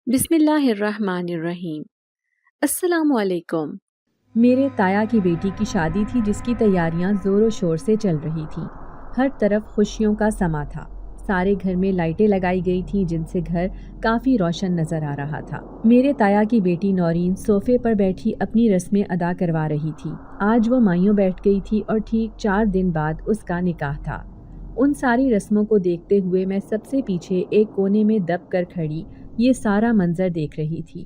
بسم اللہ الرحمن الرحیم۔ السلام علیکم۔ میرے تایا کی بیٹی کی شادی تھی جس کی تیاریاں زور و شور سے چل رہی تھیں۔ ہر طرف خوشیوں کا سما تھا۔ سارے گھر میں لائٹیں لگائی گئی تھیں جن سے گھر کافی روشن نظر آ رہا تھا۔ میرے تایا کی بیٹی نورین صوفے پر بیٹھی اپنی رسمیں ادا کروا رہی تھی۔ آج وہ مائیوں بیٹھ گئی تھی اور ٹھیک 4 دن بعد اس کا نکاح تھا۔ ان ساری رسموں کو دیکھتے ہوئے میں سب سے پیچھے ایک کونے میں دب کر کھڑی یہ سارا منظر دیکھ رہی تھی۔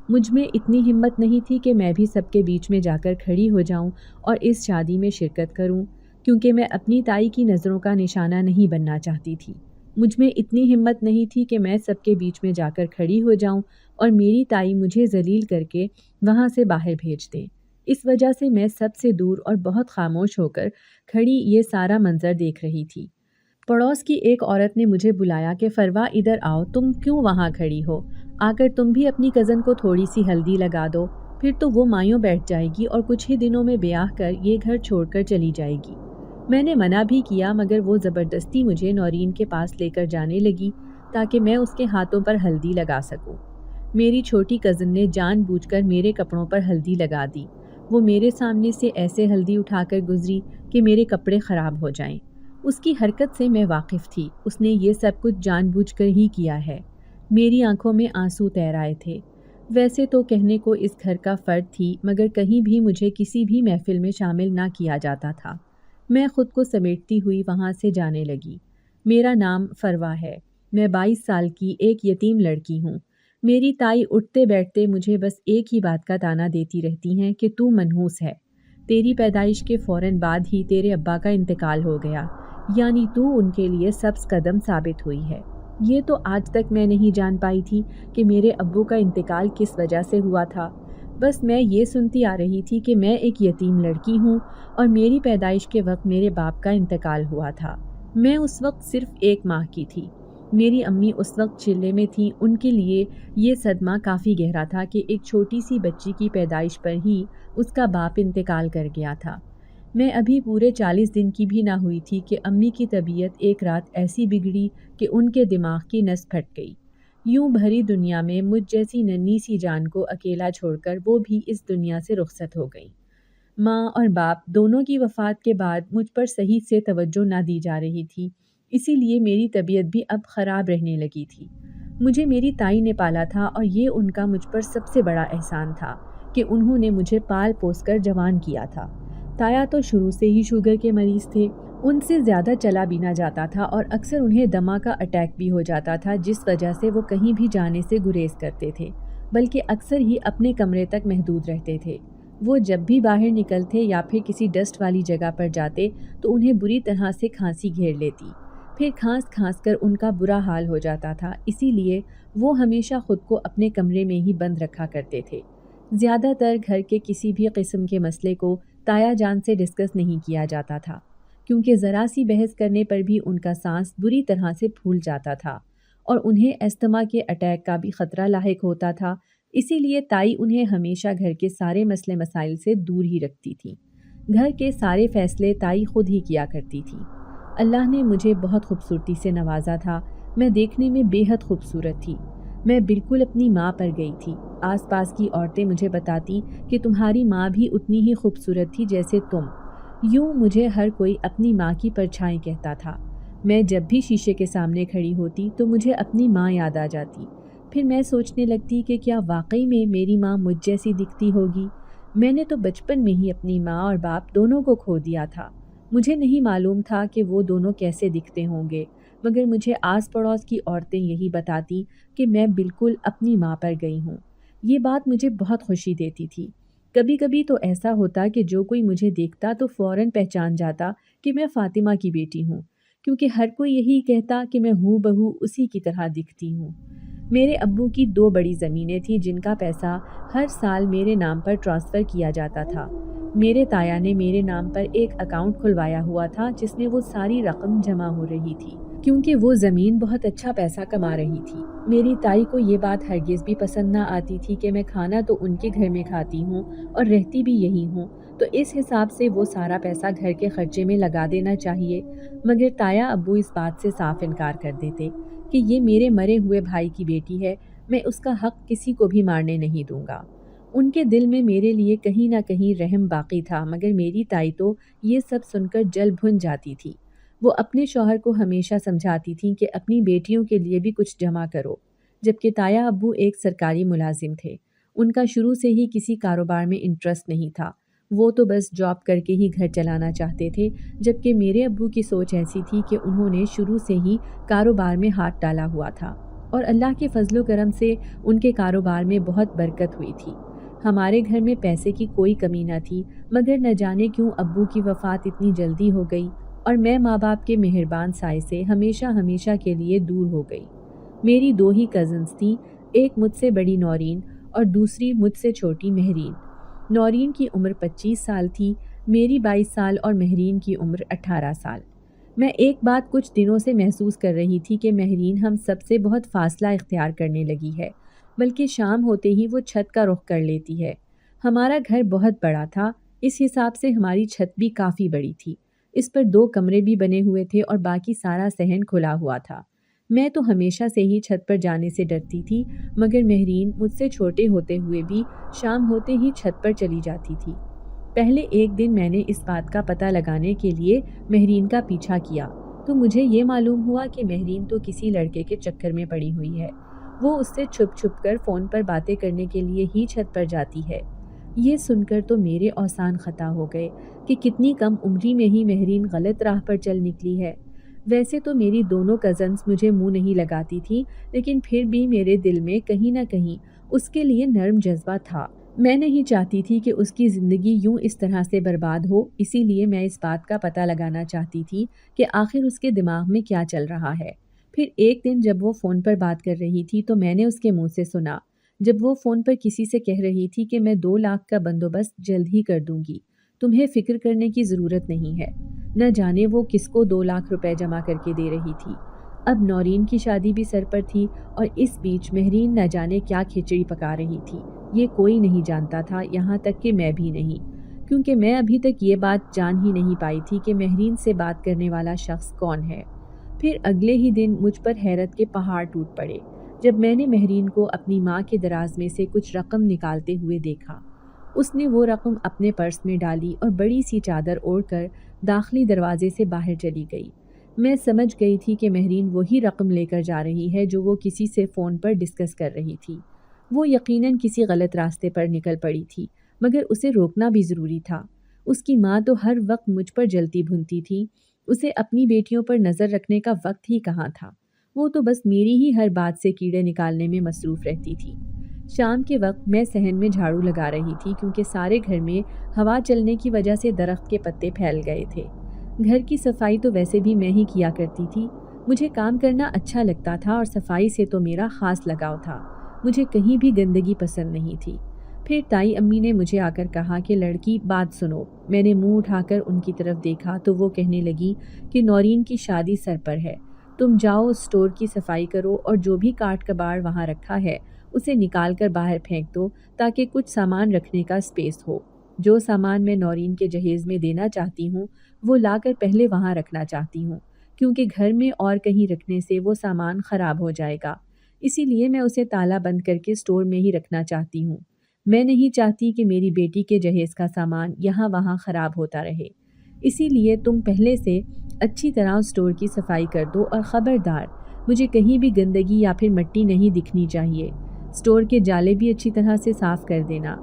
مجھ میں اتنی ہمت نہیں تھی کہ میں بھی سب کے بیچ میں جا کر کھڑی ہو جاؤں اور اس شادی میں شرکت کروں، کیونکہ میں اپنی تائی کی نظروں کا نشانہ نہیں بننا چاہتی تھی۔ مجھ میں اتنی ہمت نہیں تھی کہ میں سب کے بیچ میں جا کر کھڑی ہو جاؤں اور میری تائی مجھے ذلیل کر کے وہاں سے باہر بھیج دیں۔ اس وجہ سے میں سب سے دور اور بہت خاموش ہو کر کھڑی یہ سارا منظر دیکھ رہی تھی۔ پڑوس کی ایک عورت نے مجھے بلایا کہ فروا ادھر آؤ، تم کیوں وہاں کھڑی ہو؟ آ کر تم بھی اپنی کزن کو تھوڑی سی ہلدی لگا دو، پھر تو وہ مائیوں بیٹھ جائے گی اور کچھ ہی دنوں میں بیاہ کر یہ گھر چھوڑ کر چلی جائے گی۔ میں نے منع بھی کیا مگر وہ زبردستی مجھے نورین کے پاس لے کر جانے لگی تاکہ میں اس کے ہاتھوں پر ہلدی لگا سکوں۔ میری چھوٹی کزن نے جان بوجھ کر میرے کپڑوں پر ہلدی لگا دی۔ وہ میرے سامنے سے ایسے ہلدی اٹھا کر گزری کہ میرے کپڑے خراب ہو جائیں۔ اس کی حرکت سے میں واقف تھی، اس نے یہ سب کچھ جان بوجھ کر ہی کیا ہے۔ میری آنکھوں میں آنسو تیر آئے تھے۔ ویسے تو کہنے کو اس گھر کا فرد تھی مگر کہیں بھی مجھے کسی بھی محفل میں شامل نہ کیا جاتا تھا۔ میں خود کو سمیٹتی ہوئی وہاں سے جانے لگی۔ میرا نام فروا ہے۔ میں 22 سال کی ایک یتیم لڑکی ہوں۔ میری تائی اٹھتے بیٹھتے مجھے بس ایک ہی بات کا طعنہ دیتی رہتی ہیں کہ تو منحوس ہے۔ تیری پیدائش کے فوراً بعد ہی تیرے ابا کا انتقال ہو گیا، یعنی تو ان کے لیے سبز قدم ثابت ہوئی ہے۔ یہ تو آج تک میں نہیں جان پائی تھی کہ میرے ابو کا انتقال کس وجہ سے ہوا تھا۔ بس میں یہ سنتی آ رہی تھی کہ میں ایک یتیم لڑکی ہوں اور میری پیدائش کے وقت میرے باپ کا انتقال ہوا تھا۔ میں اس وقت صرف 1 ماہ کی تھی۔ میری امی اس وقت چلے میں تھیں۔ ان کے لیے یہ صدمہ کافی گہرا تھا کہ ایک چھوٹی سی بچی کی پیدائش پر ہی اس کا باپ انتقال کر گیا تھا۔ میں ابھی پورے 40 دن کی بھی نہ ہوئی تھی کہ امی کی طبیعت ایک رات ایسی بگڑی کہ ان کے دماغ کی نس پھٹ گئی۔ یوں بھری دنیا میں مجھ جیسی ننھی سی جان کو اکیلا چھوڑ کر وہ بھی اس دنیا سے رخصت ہو گئی۔ ماں اور باپ دونوں کی وفات کے بعد مجھ پر صحیح سے توجہ نہ دی جا رہی تھی، اسی لیے میری طبیعت بھی اب خراب رہنے لگی تھی۔ مجھے میری تائی نے پالا تھا اور یہ ان کا مجھ پر سب سے بڑا احسان تھا کہ انہوں نے مجھے پال پوس کر جوان کیا تھا۔ تایا تو شروع سے ہی شوگر کے مریض تھے، ان سے زیادہ چلا بھی نہ جاتا تھا اور اکثر انہیں دمہ کا اٹیک بھی ہو جاتا تھا جس وجہ سے وہ کہیں بھی جانے سے گریز کرتے تھے، بلکہ اکثر ہی اپنے کمرے تک محدود رہتے تھے۔ وہ جب بھی باہر نکلتے یا پھر کسی ڈسٹ والی جگہ پر جاتے تو انہیں بری طرح سے کھانسی گھیر لیتی، پھر کھانس کھانس کر ان کا برا حال ہو جاتا تھا، اسی لیے وہ ہمیشہ خود کو اپنے کمرے میں ہی بند رکھا کرتے تھے۔ زیادہ تر گھر کے کسی بھی قسم کے مسئلے کو تایا جان سے ڈسکس نہیں کیا جاتا تھا، کیونکہ ذرا سی بحث کرنے پر بھی ان کا سانس بری طرح سے پھول جاتا تھا اور انہیں استھما کے اٹیک کا بھی خطرہ لاحق ہوتا تھا، اسی لیے تائی انہیں ہمیشہ گھر کے سارے مسئلے مسائل سے دور ہی رکھتی تھی۔ گھر کے سارے فیصلے تائی خود ہی کیا کرتی تھی۔ اللہ نے مجھے بہت خوبصورتی سے نوازا تھا۔ میں دیکھنے میں بے حد خوبصورت تھی۔ میں بالکل اپنی ماں پر گئی تھی۔ آس پاس کی عورتیں مجھے بتاتی کہ تمہاری ماں بھی اتنی ہی خوبصورت تھی جیسے تم۔ یوں مجھے ہر کوئی اپنی ماں کی پرچھائی کہتا تھا۔ میں جب بھی شیشے کے سامنے کھڑی ہوتی تو مجھے اپنی ماں یاد آ جاتی۔ پھر میں سوچنے لگتی کہ کیا واقعی میں میری ماں مجھ جیسی دکھتی ہوگی؟ میں نے تو بچپن میں ہی اپنی ماں اور باپ دونوں کو کھو دیا تھا۔ مجھے نہیں معلوم تھا کہ وہ دونوں کیسے دکھتے ہوں گے، مگر مجھے آس پڑوس کی عورتیں یہی بتاتی کہ میں بالکل اپنی ماں پر گئی ہوں۔ یہ بات مجھے بہت خوشی دیتی تھی۔ کبھی کبھی تو ایسا ہوتا کہ جو کوئی مجھے دیکھتا تو فوراً پہچان جاتا کہ میں فاطمہ کی بیٹی ہوں، کیونکہ ہر کوئی یہی کہتا کہ میں ہوں بہو اسی کی طرح دکھتی ہوں۔ میرے ابو کی 2 بڑی زمینیں تھیں جن کا پیسہ ہر سال میرے نام پر ٹرانسفر کیا جاتا تھا۔ میرے تایا نے میرے نام پر ایک اکاؤنٹ کھلوایا ہوا تھا جس میں وہ ساری رقم جمع ہو رہی تھی، کیونکہ وہ زمین بہت اچھا پیسہ کما رہی تھی۔ میری تائی کو یہ بات ہرگز بھی پسند نہ آتی تھی کہ میں کھانا تو ان کے گھر میں کھاتی ہوں اور رہتی بھی یہی ہوں، تو اس حساب سے وہ سارا پیسہ گھر کے خرچے میں لگا دینا چاہیے، مگر تایا ابو اس بات سے صاف انکار کر دیتے کہ یہ میرے مرے ہوئے بھائی کی بیٹی ہے، میں اس کا حق کسی کو بھی مارنے نہیں دوں گا۔ ان کے دل میں میرے لیے کہیں نہ کہیں رحم باقی تھا، مگر میری تائی تو یہ سب سن کر جل بھن جاتی تھی۔ وہ اپنے شوہر کو ہمیشہ سمجھاتی تھی کہ اپنی بیٹیوں کے لیے بھی کچھ جمع کرو، جبکہ تایا ابو ایک سرکاری ملازم تھے۔ ان کا شروع سے ہی کسی کاروبار میں انٹرسٹ نہیں تھا، وہ تو بس جاب کر کے ہی گھر چلانا چاہتے تھے، جبکہ میرے ابو کی سوچ ایسی تھی کہ انہوں نے شروع سے ہی کاروبار میں ہاتھ ڈالا ہوا تھا اور اللہ کے فضل و کرم سے ان کے کاروبار میں بہت برکت ہوئی تھی۔ ہمارے گھر میں پیسے کی کوئی کمی نہ تھی، مگر نہ جانے کیوں ابو کی وفات اتنی جلدی ہو گئی اور میں ماں باپ کے مہربان سائے سے ہمیشہ کے لیے دور ہو گئی۔ میری 2 ہی کزنز تھیں، ایک مجھ سے بڑی نورین اور دوسری مجھ سے چھوٹی مہرین۔ نورین کی عمر 25 سال تھی، میری 22 سال اور مہرین کی عمر 18 سال۔ میں ایک بات کچھ دنوں سے محسوس کر رہی تھی کہ مہرین ہم سب سے بہت فاصلہ اختیار کرنے لگی ہے، بلکہ شام ہوتے ہی وہ چھت کا رخ کر لیتی ہے۔ ہمارا گھر بہت بڑا تھا، اس حساب سے ہماری چھت بھی کافی بڑی تھی۔ اس پر 2 کمرے بھی بنے ہوئے تھے اور باقی سارا صحن کھلا ہوا تھا۔ میں تو ہمیشہ سے ہی چھت پر جانے سے ڈرتی تھی، مگر مہرین مجھ سے چھوٹے ہوتے ہوئے بھی شام ہوتے ہی چھت پر چلی جاتی تھی۔ پہلے ایک دن میں نے اس بات کا پتہ لگانے کے لیے مہرین کا پیچھا کیا تو مجھے یہ معلوم ہوا کہ مہرین تو کسی لڑکے کے چکر میں پڑی ہوئی ہے۔ وہ اس سے چھپ چھپ کر فون پر باتیں کرنے کے لیے ہی چھت پر جاتی ہے۔ یہ سن کر تو میرے اوسان خطا ہو گئے کہ کتنی کم عمری میں ہی مہرین غلط راہ پر چل نکلی ہے۔ ویسے تو میری دونوں کزنز مجھے منہ نہیں لگاتی تھی، لیکن پھر بھی میرے دل میں کہیں نہ کہیں اس کے لیے نرم جذبہ تھا۔ میں نہیں چاہتی تھی کہ اس کی زندگی یوں اس طرح سے برباد ہو، اسی لیے میں اس بات کا پتہ لگانا چاہتی تھی کہ آخر اس کے دماغ میں کیا چل رہا ہے۔ پھر ایک دن جب وہ فون پر بات کر رہی تھی تو میں نے اس کے منہ سے سنا، جب وہ فون پر کسی سے کہہ رہی تھی کہ میں 2 لاکھ کا بندوبست جلد ہی کر دوں گی، تمہیں فکر کرنے کی ضرورت نہیں ہے۔ نہ جانے وہ کس کو 2 لاکھ روپے جمع کر کے دے رہی تھی۔ اب نورین کی شادی بھی سر پر تھی اور اس بیچ مہرین نہ جانے کیا کھچڑی پکا رہی تھی۔ یہ کوئی نہیں جانتا تھا، یہاں تک کہ میں بھی نہیں، کیونکہ میں ابھی تک یہ بات جان ہی نہیں پائی تھی کہ مہرین سے بات کرنے والا شخص کون ہے۔ پھر اگلے ہی دن مجھ پر حیرت کے پہاڑ ٹوٹ پڑے جب میں نے مہرین کو اپنی ماں کے دراز میں سے کچھ رقم نکالتے ہوئے دیکھا۔ اس نے وہ رقم اپنے پرس میں ڈالی اور بڑی سی چادر اوڑھ کر داخلی دروازے سے باہر چلی گئی۔ میں سمجھ گئی تھی کہ مہرین وہی رقم لے کر جا رہی ہے جو وہ کسی سے فون پر ڈسکس کر رہی تھی۔ وہ یقیناً کسی غلط راستے پر نکل پڑی تھی، مگر اسے روکنا بھی ضروری تھا۔ اس کی ماں تو ہر وقت مجھ پر جلتی بھنتی تھی، اسے اپنی بیٹیوں پر نظر رکھنے کا وقت ہی کہاں تھا۔ وہ تو بس میری ہی ہر بات سے کیڑے نکالنے میں مصروف رہتی تھی۔ شام کے وقت میں صحن میں جھاڑو لگا رہی تھی کیونکہ سارے گھر میں ہوا چلنے کی وجہ سے درخت کے پتے پھیل گئے تھے۔ گھر کی صفائی تو ویسے بھی میں ہی کیا کرتی تھی، مجھے کام کرنا اچھا لگتا تھا اور صفائی سے تو میرا خاص لگاؤ تھا، مجھے کہیں بھی گندگی پسند نہیں تھی۔ پھر تائی امی نے مجھے آ کر کہا کہ لڑکی بات سنو۔ میں نے منہ اٹھا کر ان کی طرف دیکھا تو وہ کہنے لگی کہ نورین کی شادی سر پر ہے، تم جاؤ اسٹور کی صفائی کرو اور جو بھی کاٹ کباڑ وہاں رکھا ہے اسے نکال کر باہر پھینک دو تاکہ کچھ سامان رکھنے کا اسپیس ہو۔ جو سامان میں نورین کے جہیز میں دینا چاہتی ہوں وہ لا کر پہلے وہاں رکھنا چاہتی ہوں، کیونکہ گھر میں اور کہیں رکھنے سے وہ سامان خراب ہو جائے گا، اسی لیے میں اسے تالا بند کر کے اسٹور میں ہی رکھنا چاہتی ہوں۔ میں نہیں چاہتی کہ میری بیٹی کے جہیز کا سامان یہاں وہاں خراب ہوتا رہے، اسی لیے تم پہلے سے اچھی طرح اسٹور کی صفائی کر دو اور خبردار مجھے کہیں بھی گندگی یا پھر مٹی نہیں دکھنی چاہیے۔ اسٹور کے جالے بھی اچھی طرح سے صاف کر دینا۔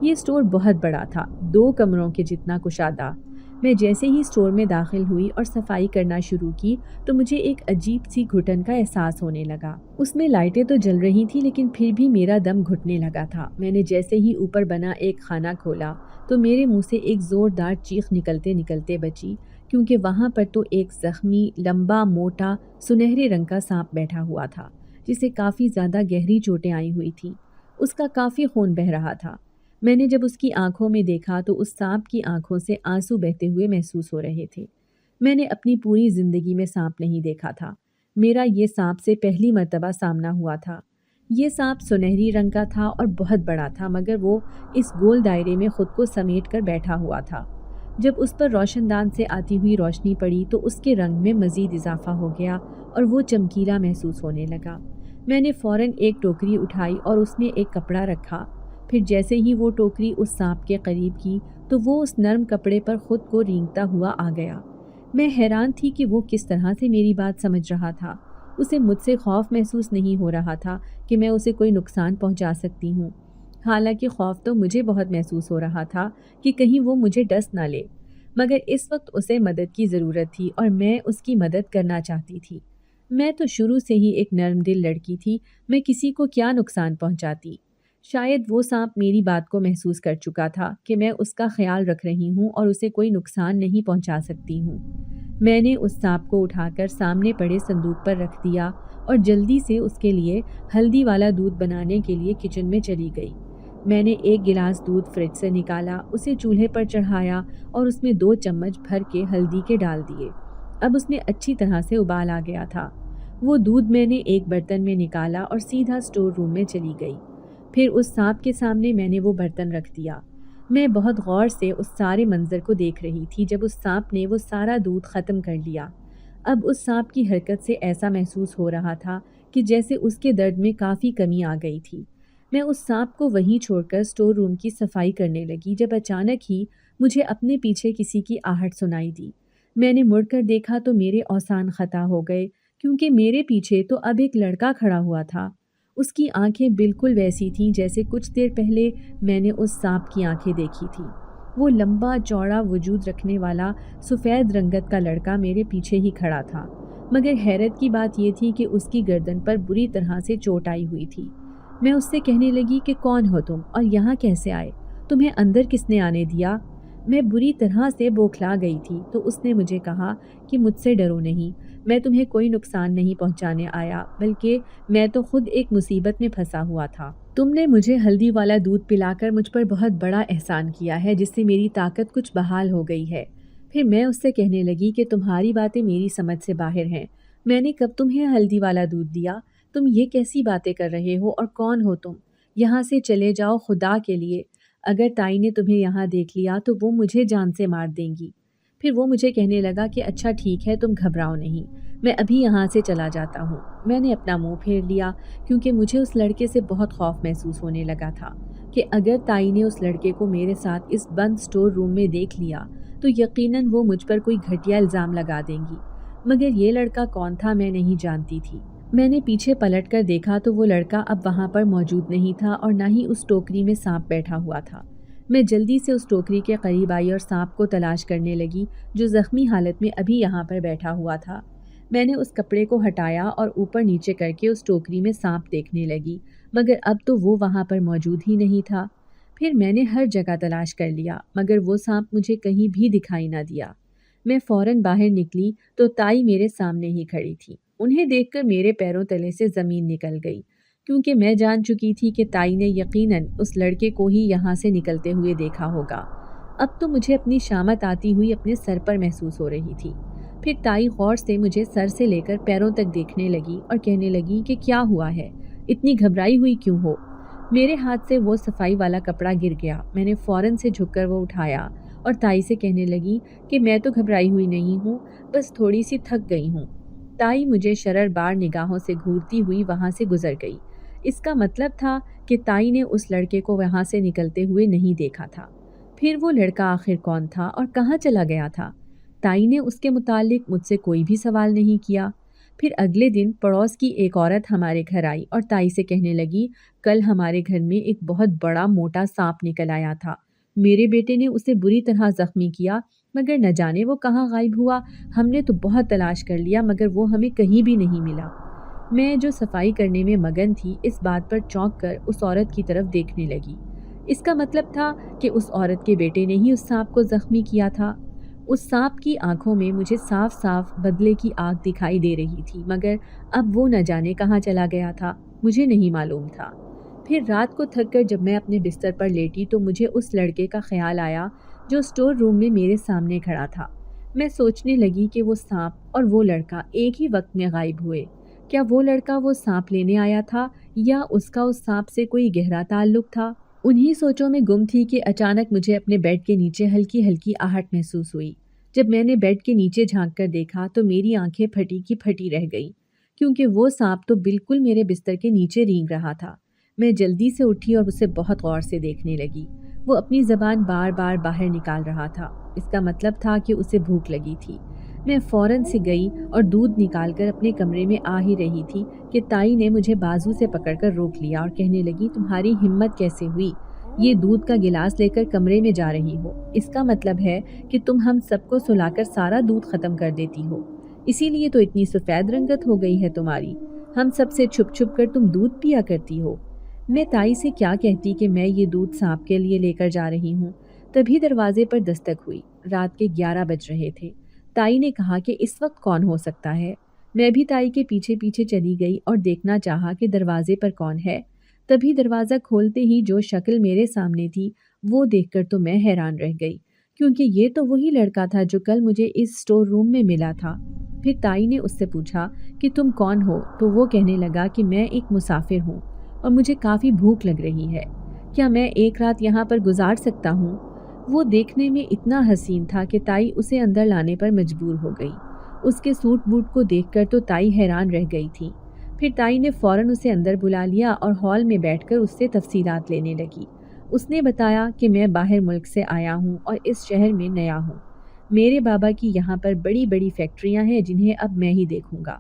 یہ اسٹور بہت بڑا تھا، 2 کمروں کے جتنا کشادہ۔ میں جیسے ہی اسٹور میں داخل ہوئی اور صفائی کرنا شروع کی تو مجھے ایک عجیب سی گھٹن کا احساس ہونے لگا۔ اس میں لائٹیں تو جل رہی تھیں لیکن پھر بھی میرا دم گھٹنے لگا تھا۔ میں نے جیسے ہی اوپر بنا ایک خانہ کھولا تو میرے منہ سے ایک زوردار چیخ نکلتے نکلتے بچی، کیونکہ وہاں پر تو ایک زخمی، لمبا، موٹا، سنہرے رنگ کا سانپ بیٹھا ہوا تھا جسے کافی زیادہ گہری چوٹیں آئی ہوئی تھیں۔ اس کا کافی خون بہہ رہا تھا۔ میں نے جب اس کی آنکھوں میں دیکھا تو اس سانپ کی آنکھوں سے آنسو بہتے ہوئے محسوس ہو رہے تھے۔ میں نے اپنی پوری زندگی میں سانپ نہیں دیکھا تھا، میرا یہ سانپ سے پہلی مرتبہ سامنا ہوا تھا۔ یہ سانپ سنہری رنگ کا تھا اور بہت بڑا تھا، مگر وہ اس گول دائرے میں خود کو سمیٹ کر بیٹھا ہوا تھا۔ جب اس پر روشن دان سے آتی ہوئی روشنی پڑی تو اس کے رنگ میں مزید اضافہ ہو گیا اور وہ چمکیلا محسوس ہونے لگا۔ میں نے فوراً ایک ٹوکری اٹھائی اور اس میں ایک کپڑا رکھا۔ پھر جیسے ہی وہ ٹوکری اس سانپ کے قریب کی تو وہ اس نرم کپڑے پر خود کو رینگتا ہوا آ گیا۔ میں حیران تھی کہ وہ کس طرح سے میری بات سمجھ رہا تھا۔ اسے مجھ سے خوف محسوس نہیں ہو رہا تھا کہ میں اسے کوئی نقصان پہنچا سکتی ہوں، حالانکہ خوف تو مجھے بہت محسوس ہو رہا تھا کہ کہیں وہ مجھے ڈس نہ لے، مگر اس وقت اسے مدد کی ضرورت تھی اور میں اس کی مدد کرنا چاہتی تھی۔ میں تو شروع سے ہی ایک نرم دل لڑکی تھی، میں کسی کو کیا نقصان پہنچاتی۔ شاید وہ سانپ میری بات کو محسوس کر چکا تھا کہ میں اس کا خیال رکھ رہی ہوں اور اسے کوئی نقصان نہیں پہنچا سکتی ہوں۔ میں نے اس سانپ کو اٹھا کر سامنے پڑے صندوق پر رکھ دیا اور جلدی سے اس کے لیے ہلدی والا دودھ بنانے کے لیے کچن میں چلی گئی۔ میں نے ایک گلاس دودھ فریج سے نکالا، اسے چولہے پر چڑھایا اور اس میں 2 چمچ بھر کے ہلدی کے ڈال دیے۔ اب اس میں اچھی طرح سے ابال آ گیا تھا۔ وہ دودھ میں نے ایک برتن میں نکالا اور سیدھا اسٹور روم میں چلی گئی۔ پھر اس سانپ کے سامنے میں نے وہ برتن رکھ دیا۔ میں بہت غور سے اس سارے منظر کو دیکھ رہی تھی جب اس سانپ نے وہ سارا دودھ ختم کر لیا۔ اب اس سانپ کی حرکت سے ایسا محسوس ہو رہا تھا کہ جیسے اس کے درد میں کافی کمی آ گئی تھی۔ میں اس سانپ کو وہیں چھوڑ کر اسٹور روم کی صفائی کرنے لگی جب اچانک ہی مجھے اپنے پیچھے کسی کی آہٹ سنائی دی۔ میں نے مڑ کر دیکھا تو میرے اوزان خطا ہو گئے، کیونکہ میرے پیچھے تو اب ایک لڑکا کھڑا ہوا تھا۔ اس کی آنکھیں بالکل ویسی تھیں جیسے کچھ دیر پہلے میں نے اس سانپ کی آنکھیں دیکھی تھی۔ وہ لمبا چوڑا وجود رکھنے والا سفید رنگت کا لڑکا میرے پیچھے ہی کھڑا تھا، مگر حیرت کی بات یہ تھی کہ اس کی گردن پر بری طرح سے چوٹ آئی ہوئی تھی۔ میں اس سے کہنے لگی کہ کون ہو تم اور یہاں کیسے آئے؟ تمہیں اندر کس نے آنے دیا؟ میں بری طرح سے بوکھلا گئی تھی تو اس نے مجھے کہا کہ مجھ سے ڈرو نہیں، میں تمہیں کوئی نقصان نہیں پہنچانے آیا، بلکہ میں تو خود ایک مصیبت میں پھنسا ہوا تھا۔ تم نے مجھے ہلدی والا دودھ پلا کر مجھ پر بہت بڑا احسان کیا ہے، جس سے میری طاقت کچھ بحال ہو گئی ہے۔ پھر میں اس سے کہنے لگی کہ تمہاری باتیں میری سمجھ سے باہر ہیں۔ میں نے کب تمہیں ہلدی والا دودھ دیا؟ تم یہ کیسی باتیں کر رہے ہو اور کون ہو تم؟ یہاں سے چلے جاؤ خدا کے لیے، اگر تائی نے تمہیں یہاں دیکھ لیا تو وہ مجھے جان سے مار دیں گی۔ پھر وہ مجھے کہنے لگا کہ اچھا ٹھیک ہے، تم گھبراؤ نہیں، میں ابھی یہاں سے چلا جاتا ہوں۔ میں نے اپنا منہ پھیر لیا کیونکہ مجھے اس لڑکے سے بہت خوف محسوس ہونے لگا تھا کہ اگر تائی نے اس لڑکے کو میرے ساتھ اس بند اسٹور روم میں دیکھ لیا تو یقیناً وہ مجھ پر کوئی گھٹیا الزام لگا دیں گی، مگر یہ لڑکا کون تھا میں نہیں جانتی تھی۔ میں نے پیچھے پلٹ کر دیکھا تو وہ لڑکا اب وہاں پر موجود نہیں تھا اور نہ ہی اس ٹوکری میں سانپ بیٹھا ہوا تھا۔ میں جلدی سے اس ٹوکری کے قریب آئی اور سانپ کو تلاش کرنے لگی جو زخمی حالت میں ابھی یہاں پر بیٹھا ہوا تھا۔ میں نے اس کپڑے کو ہٹایا اور اوپر نیچے کر کے اس ٹوکری میں سانپ دیکھنے لگی، مگر اب تو وہ وہاں پر موجود ہی نہیں تھا۔ پھر میں نے ہر جگہ تلاش کر لیا، مگر وہ سانپ مجھے کہیں بھی دکھائی نہ دیا۔ میں فوراً باہر نکلی تو تائی میرے سامنے ہی کھڑی تھی۔ انہیں دیکھ کر میرے پیروں تلے سے زمین نکل گئی، کیونکہ میں جان چکی تھی کہ تائی نے یقیناً اس لڑکے کو ہی یہاں سے نکلتے ہوئے دیکھا ہوگا۔ اب تو مجھے اپنی شامت آتی ہوئی اپنے سر پر محسوس ہو رہی تھی۔ پھر تائی غور سے مجھے سر سے لے کر پیروں تک دیکھنے لگی اور کہنے لگی کہ کیا ہوا ہے، اتنی گھبرائی ہوئی کیوں ہو؟ میرے ہاتھ سے وہ صفائی والا کپڑا گر گیا۔ میں نے فوراً سے جھک کر وہ اٹھایا اور تائی سے کہنے لگی کہ میں تو گھبرائی ہوئی نہیں ہوں، بس تھوڑی سی تھک گئی ہوں۔ تائی مجھے شرر بار نگاہوں سے گھورتی ہوئی وہاں سے گزر گئی۔ اس کا مطلب تھا کہ تائی نے اس لڑکے کو وہاں سے نکلتے ہوئے نہیں دیکھا تھا۔ پھر وہ لڑکا آخر کون تھا اور کہاں چلا گیا تھا؟ تائی نے اس کے متعلق مجھ سے کوئی بھی سوال نہیں کیا۔ پھر اگلے دن پڑوس کی ایک عورت ہمارے گھر آئی اور تائی سے کہنے لگی، کل ہمارے گھر میں ایک بہت بڑا موٹا سانپ نکل آیا تھا، میرے بیٹے نے اسے بری طرح زخمی کیا، مگر نہ جانے وہ کہاں غائب ہوا، ہم نے تو بہت تلاش کر لیا مگر وہ ہمیں کہیں بھی نہیں ملا۔ میں جو صفائی کرنے میں مگن تھی اس بات پر چونک کر اس عورت کی طرف دیکھنے لگی۔ اس کا مطلب تھا کہ اس عورت کے بیٹے نے ہی اس سانپ کو زخمی کیا تھا۔ اس سانپ کی آنکھوں میں مجھے صاف صاف بدلے کی آگ دکھائی دے رہی تھی، مگر اب وہ نہ جانے کہاں چلا گیا تھا، مجھے نہیں معلوم تھا۔ پھر رات کو تھک کر جب میں اپنے بستر پر لیٹی تو مجھے اس لڑکے کا خیال آیا جو اسٹور روم میں میرے سامنے کھڑا تھا۔ میں سوچنے لگی کہ وہ سانپ اور وہ لڑکا ایک ہی وقت میں غائب ہوئے۔ کیا وہ لڑکا وہ سانپ لینے آیا تھا یا اس کا اس سانپ سے کوئی گہرا تعلق تھا؟ انہی سوچوں میں گم تھی کہ اچانک مجھے اپنے بیڈ کے نیچے ہلکی ہلکی آہٹ محسوس ہوئی۔ جب میں نے بیڈ کے نیچے جھانک کر دیکھا تو میری آنکھیں پھٹی کی پھٹی رہ گئی، کیونکہ وہ سانپ تو بالکل میرے بستر کے نیچے رینگ رہا تھا۔ میں جلدی سے اٹھی اور اسے بہت غور سے دیکھنے لگی۔ وہ اپنی زبان بار بار باہر نکال رہا تھا۔ اس کا مطلب تھا کہ اسے بھوک لگی تھی۔ میں فوراً سے گئی اور دودھ نکال کر اپنے کمرے میں آ ہی رہی تھی کہ تائی نے مجھے بازو سے پکڑ کر روک لیا اور کہنے لگی، تمہاری ہمت کیسے ہوئی؟ یہ دودھ کا گلاس لے کر کمرے میں جا رہی ہو؟ اس کا مطلب ہے کہ تم ہم سب کو سلا کر سارا دودھ ختم کر دیتی ہو، اسی لیے تو اتنی سفید رنگت ہو گئی ہے تمہاری۔ ہم سب سے چھپ چھپ کر تم دودھ پیا کرتی ہو۔ میں تائی سے کیا کہتی کہ میں یہ دودھ سانپ کے لیے لے کر جا رہی ہوں۔ تبھی دروازے پر دستک ہوئی۔ رات کے 11 بج رہے تھے۔ تائی نے کہا کہ اس وقت کون ہو سکتا ہے؟ میں بھی تائی کے پیچھے پیچھے چلی گئی اور دیکھنا چاہا کہ دروازے پر کون ہے۔ تبھی دروازہ کھولتے ہی جو شکل میرے سامنے تھی وہ دیکھ کر تو میں حیران رہ گئی، کیونکہ یہ تو وہی لڑکا تھا جو کل مجھے اس اسٹور روم میں ملا تھا۔ پھر تائی نے اس سے پوچھا کہ تم کون ہو؟ تو وہ کہنے لگا کہ میں ایک مسافر ہوں اور مجھے کافی بھوک لگ رہی ہے، کیا میں ایک رات یہاں پر گزار سکتا ہوں؟ وہ دیکھنے میں اتنا حسین تھا کہ تائی اسے اندر لانے پر مجبور ہو گئی۔ اس کے سوٹ بوٹ کو دیکھ کر تو تائی حیران رہ گئی تھی۔ پھر تائی نے فوراً اسے اندر بلا لیا اور ہال میں بیٹھ کر اس سے تفصیلات لینے لگی۔ اس نے بتایا کہ میں باہر ملک سے آیا ہوں اور اس شہر میں نیا ہوں۔ میرے بابا کی یہاں پر بڑی بڑی فیکٹریاں ہیں جنہیں اب میں ہی دیکھوں گا۔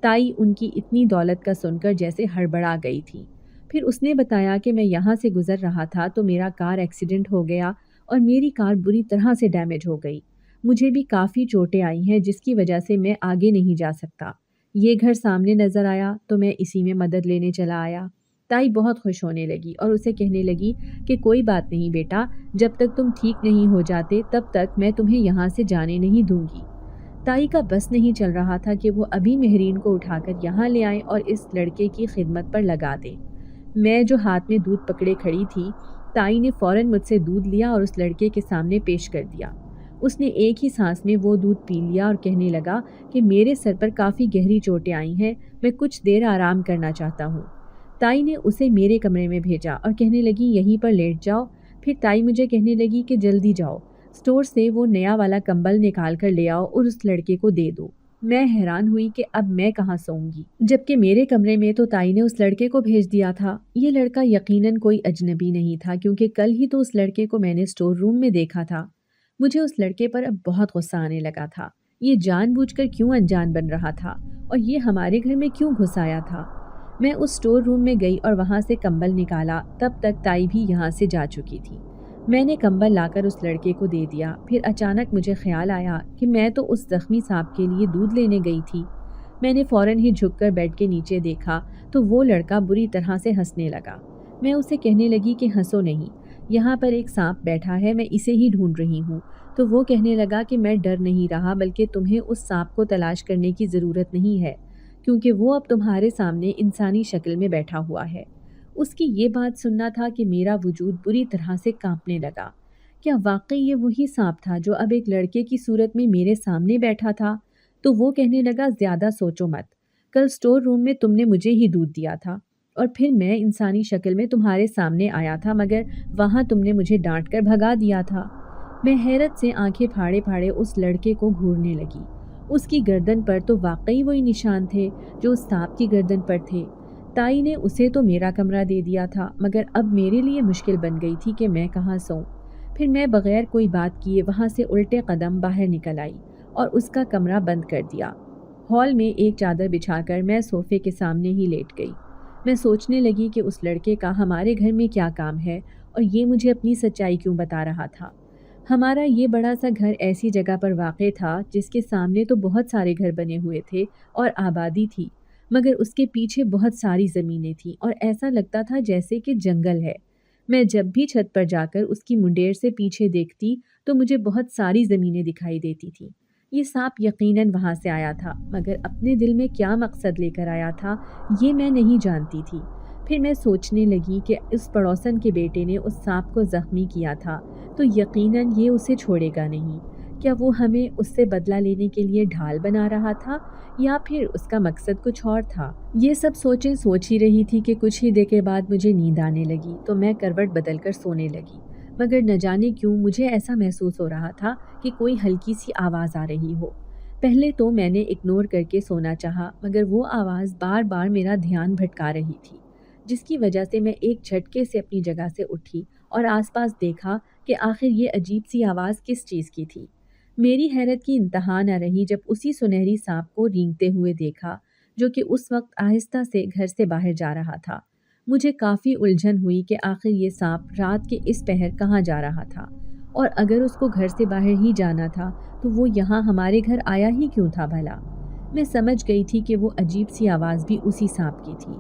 تائی ان کی اتنی دولت کا سن کر جیسے ہڑبڑا گئی تھی۔ پھر اس نے بتایا کہ میں یہاں سے گزر رہا تھا تو میرا کار ایکسیڈنٹ ہو گیا اور میری کار بری طرح سے ڈیمیج ہو گئی۔ مجھے بھی کافی چوٹیں آئی ہیں جس کی وجہ سے میں آگے نہیں جا سکتا۔ یہ گھر سامنے نظر آیا تو میں اسی میں مدد لینے چلا آیا۔ تائی بہت خوش ہونے لگی اور اسے کہنے لگی کہ کوئی بات نہیں بیٹا، جب تک تم ٹھیک نہیں ہو جاتے تب تک میں تمہیں یہاں سے جانے نہیں دوں گی۔ تائی کا بس نہیں چل رہا تھا کہ وہ ابھی مہرین کو اٹھا کر یہاں لے آئے اور اس لڑکے کی خدمت پر لگا دے۔ میں جو ہاتھ میں دودھ پکڑے کھڑی تھی، تائی نے فوراً مجھ سے دودھ لیا اور اس لڑکے کے سامنے پیش کر دیا۔ اس نے ایک ہی سانس میں وہ دودھ پی لیا اور کہنے لگا کہ میرے سر پر کافی گہری چوٹیں آئی ہیں، میں کچھ دیر آرام کرنا چاہتا ہوں۔ تائی نے اسے میرے کمرے میں بھیجا اور کہنے لگی یہیں پر لیٹ جاؤ۔ پھر تائی مجھے کہنے لگی کہ جلدی جاؤ، اسٹور سے وہ نیا والا کمبل نکال کر لے آؤ اور اس لڑکے کو دے دو۔ میں حیران ہوئی کہ اب میں کہاں سوؤں گی، جبکہ میرے کمرے میں تو تائی نے اس لڑکے کو بھیج دیا تھا۔ یہ لڑکا یقیناً کوئی اجنبی نہیں تھا، کیونکہ کل ہی تو اس لڑکے کو میں نے اسٹور روم میں دیکھا تھا۔ مجھے اس لڑکے پر اب بہت غصہ آنے لگا تھا۔ یہ جان بوجھ کر کیوں انجان بن رہا تھا اور یہ ہمارے گھر میں کیوں گھس آیا تھا؟ میں اس اسٹور روم میں گئی اور وہاں سے کمبل نکالا۔ تب تک تائی بھی یہاں سے جا چکی تھی۔ میں نے کمبل لا کر اس لڑکے کو دے دیا۔ پھر اچانک مجھے خیال آیا کہ میں تو اس زخمی سانپ کے لیے دودھ لینے گئی تھی۔ میں نے فوراً ہی جھک کر بیڈ کے نیچے دیکھا تو وہ لڑکا بری طرح سے ہنسنے لگا۔ میں اسے کہنے لگی کہ ہنسو نہیں، یہاں پر ایک سانپ بیٹھا ہے، میں اسے ہی ڈھونڈ رہی ہوں۔ تو وہ کہنے لگا کہ میں ڈر نہیں رہا، بلکہ تمہیں اس سانپ کو تلاش کرنے کی ضرورت نہیں ہے، کیونکہ وہ اب تمہارے سامنے انسانی شکل میں بیٹھا ہوا ہے۔ اس کی یہ بات سننا تھا کہ میرا وجود بری طرح سے کانپنے لگا۔ کیا واقعی یہ وہی سانپ تھا جو اب ایک لڑکے کی صورت میں میرے سامنے بیٹھا تھا؟ تو وہ کہنے لگا زیادہ سوچو مت، کل اسٹور روم میں تم نے مجھے ہی دودھ دیا تھا اور پھر میں انسانی شکل میں تمہارے سامنے آیا تھا، مگر وہاں تم نے مجھے ڈانٹ کر بھگا دیا تھا۔ میں حیرت سے آنکھیں پھاڑے پھاڑے اس لڑکے کو گھورنے لگی۔ اس کی گردن پر تو واقعی وہی نشان تھے جو اس سانپ کی گردن پر تھے۔ تائی نے اسے تو میرا کمرہ دے دیا تھا، مگر اب میرے لیے مشکل بن گئی تھی کہ میں کہاں سوؤں۔ پھر میں بغیر کوئی بات کیے وہاں سے الٹے قدم باہر نکل آئی اور اس کا کمرہ بند کر دیا۔ ہال میں ایک چادر بچھا کر میں صوفے کے سامنے ہی لیٹ گئی۔ میں سوچنے لگی کہ اس لڑکے کا ہمارے گھر میں کیا کام ہے اور یہ مجھے اپنی سچائی کیوں بتا رہا تھا۔ ہمارا یہ بڑا سا گھر ایسی جگہ پر واقع تھا جس کے سامنے تو بہت سارے گھر بنے ہوئے تھے اور آبادی تھی، مگر اس کے پیچھے بہت ساری زمینیں تھیں اور ایسا لگتا تھا جیسے کہ جنگل ہے۔ میں جب بھی چھت پر جا کر اس کی منڈیر سے پیچھے دیکھتی تو مجھے بہت ساری زمینیں دکھائی دیتی تھیں۔ یہ سانپ یقیناً وہاں سے آیا تھا، مگر اپنے دل میں کیا مقصد لے کر آیا تھا یہ میں نہیں جانتی تھی۔ پھر میں سوچنے لگی کہ اس پڑوسن کے بیٹے نے اس سانپ کو زخمی کیا تھا تو یقیناً یہ اسے چھوڑے گا نہیں۔ کیا وہ ہمیں اس سے بدلہ لینے کے لیے ڈھال بنا رہا تھا یا پھر اس کا مقصد کچھ اور تھا؟ یہ سب سوچیں سوچ ہی رہی تھی کہ کچھ ہی دیر کے بعد مجھے نیند آنے لگی تو میں کروٹ بدل کر سونے لگی، مگر نہ جانے کیوں مجھے ایسا محسوس ہو رہا تھا کہ کوئی ہلکی سی آواز آ رہی ہو۔ پہلے تو میں نے اگنور کر کے سونا چاہا، مگر وہ آواز بار بار میرا دھیان بھٹکا رہی تھی، جس کی وجہ سے میں ایک جھٹکے سے اپنی جگہ سے اٹھی اور آس پاس دیکھا کہ آخر یہ عجیب سی آواز کس چیز کی تھی۔ میری حیرت کی انتہا نہ رہی جب اسی سنہری سانپ کو رینگتے ہوئے دیکھا، جو کہ اس وقت آہستہ سے گھر سے باہر جا رہا تھا۔ مجھے کافی الجھن ہوئی کہ آخر یہ سانپ رات کے اس پہر کہاں جا رہا تھا، اور اگر اس کو گھر سے باہر ہی جانا تھا تو وہ یہاں ہمارے گھر آیا ہی کیوں تھا بھلا؟ میں سمجھ گئی تھی کہ وہ عجیب سی آواز بھی اسی سانپ کی تھی۔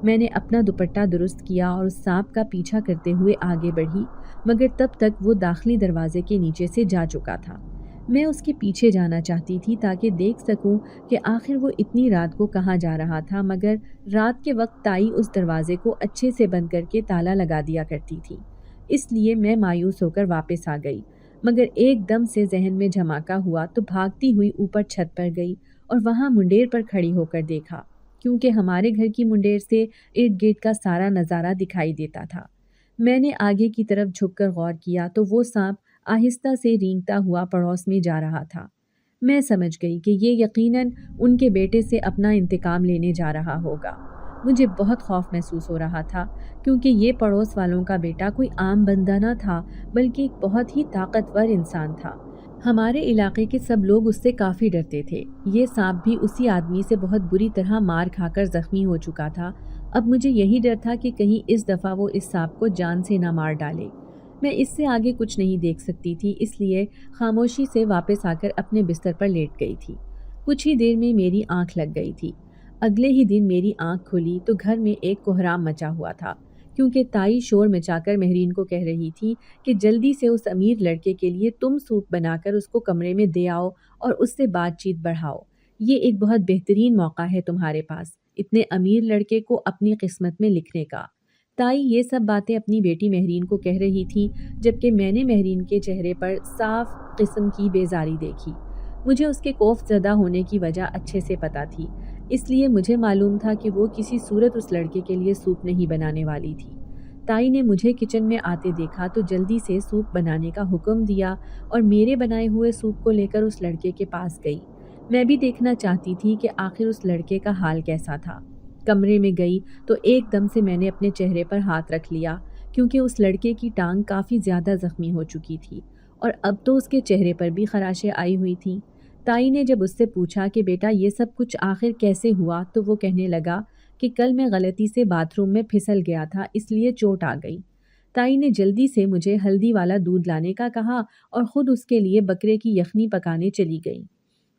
میں نے اپنا دوپٹہ درست کیا اور اس سانپ کا پیچھا کرتے ہوئے آگے بڑھی، مگر تب تک وہ داخلی دروازے کے نیچے سے جا چکا تھا۔ میں اس کے پیچھے جانا چاہتی تھی تاکہ دیکھ سکوں کہ آخر وہ اتنی رات کو کہاں جا رہا تھا، مگر رات کے وقت تائی اس دروازے کو اچھے سے بند کر کے تالا لگا دیا کرتی تھی، اس لیے میں مایوس ہو کر واپس آ گئی۔ مگر ایک دم سے ذہن میں جھماکا ہوا تو بھاگتی ہوئی اوپر چھت پر گئی اور وہاں منڈیر پر کھڑی ہو کر دیکھا، کیونکہ ہمارے گھر کی منڈیر سے ارد گرد کا سارا نظارہ دکھائی دیتا تھا۔ میں نے آگے کی طرف جھک کر غور کیا تو وہ سانپ آہستہ سے رینگتا ہوا پڑوس میں جا رہا تھا۔ میں سمجھ گئی کہ یہ یقیناً ان کے بیٹے سے اپنا انتقام لینے جا رہا ہوگا۔ مجھے بہت خوف محسوس ہو رہا تھا، کیونکہ یہ پڑوس والوں کا بیٹا کوئی عام بندہ نہ تھا، بلکہ ایک بہت ہی طاقتور انسان تھا۔ ہمارے علاقے کے سب لوگ اس سے کافی ڈرتے تھے۔ یہ سانپ بھی اسی آدمی سے بہت بری طرح مار کھا کر زخمی ہو چکا تھا۔ اب مجھے یہی ڈر تھا کہ کہیں اس دفعہ وہ اس سانپ کو جان سے نہ مار ڈالے۔ میں اس سے آگے کچھ نہیں دیکھ سکتی تھی، اس لیے خاموشی سے واپس آ کر اپنے بستر پر لیٹ گئی تھی۔ کچھ ہی دیر میں میری آنکھ لگ گئی تھی۔ اگلے ہی دن میری آنکھ کھلی تو گھر میں ایک کوہرام مچا ہوا تھا، کیونکہ تائی شور مچا کر مہرین کو کہہ رہی تھی کہ جلدی سے اس امیر لڑکے کے لیے تم سوپ بنا کر اس کو کمرے میں دے آؤ اور اس سے بات چیت بڑھاؤ۔ یہ ایک بہت بہترین موقع ہے تمہارے پاس اتنے امیر لڑکے کو اپنی قسمت میں لکھنے کا۔ تائی یہ سب باتیں اپنی بیٹی مہرین کو کہہ رہی تھی، جبکہ میں نے مہرین کے چہرے پر صاف قسم کی بیزاری دیکھی۔ مجھے اس کے خوف زدہ ہونے کی وجہ اچھے سے پتہ تھی، اس لیے مجھے معلوم تھا کہ وہ کسی صورت اس لڑکے کے لیے سوپ نہیں بنانے والی تھی۔ تائی نے مجھے کچن میں آتے دیکھا تو جلدی سے سوپ بنانے کا حکم دیا اور میرے بنائے ہوئے سوپ کو لے کر اس لڑکے کے پاس گئی۔ میں بھی دیکھنا چاہتی تھی کہ آخر اس لڑکے کا حال کیسا تھا۔ کمرے میں گئی تو ایک دم سے میں نے اپنے چہرے پر ہاتھ رکھ لیا، کیونکہ اس لڑکے کی ٹانگ کافی زیادہ زخمی ہو چکی تھی اور اب تو اس کے چہرے پر بھی خراشیں آئی ہوئی تھیں۔ تائی نے جب اس سے پوچھا کہ بیٹا یہ سب کچھ آخر کیسے ہوا تو وہ کہنے لگا کہ کل میں غلطی سے باتھ روم میں پھسل گیا تھا، اس لیے چوٹ آ گئی۔ تائی نے جلدی سے مجھے ہلدی والا دودھ لانے کا کہا اور خود اس کے لیے بکرے کی یخنی پکانے چلی گئی۔